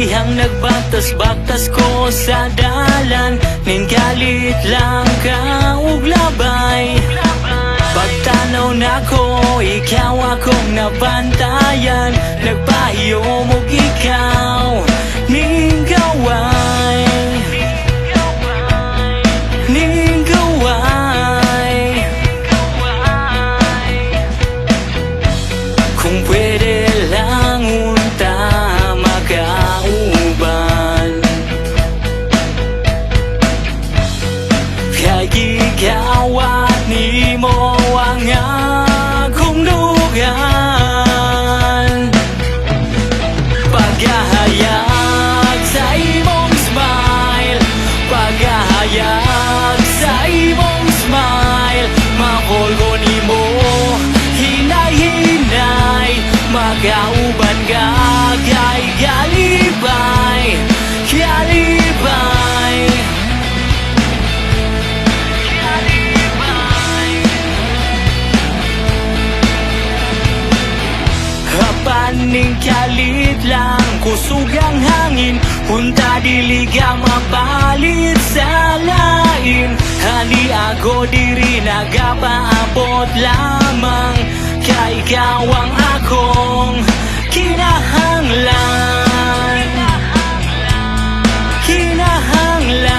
dihang nagbatas-batas ko sa dalan, nin galit lang ka ug labay. Pagtanaw na ko, ikaw akong nabantayan, nagpahiyo mo'g ikaw ning gaway, ning gaway. Kung pwede lang unta makauban, kay gigawat nimo ang akong dugan. Paghahayag sa imong smile, paghahayag sa imong smile, mahol ko nimo hinay-hinay, makauban ka kay galibay, galibay. Paning kalit lang, kusugang hangin, punta diliga mapalit sa lain. Hani ako diri nagapaabot lamang, kay ikaw ang akong kinahanglan, kinahanglan.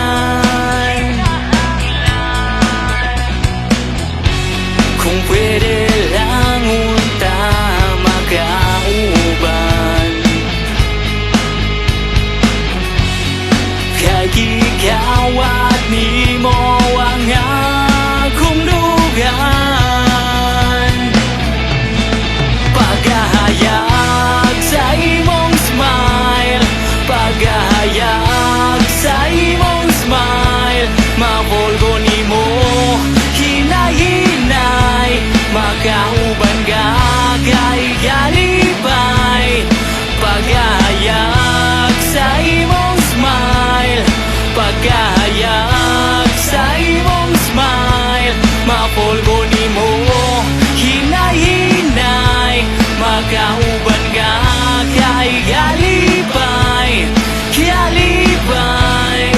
Kung pwede lang unta makauban, kay gigawat nimo ang akong dugan. Paghahayag sa imong smile, paghahayag sa imong smile, mahol ko nimo hinay-hinay, makauban ka kay galibay. Paghahayag sa imong smile, paghahayag sa imong smile, mahol ko nimo hinay-hinay, makauban ka kay galibay, galibay.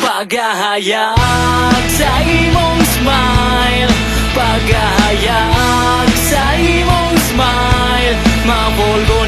Paghahayag sa imong smile, paghahayag sa imong smile, mahol ko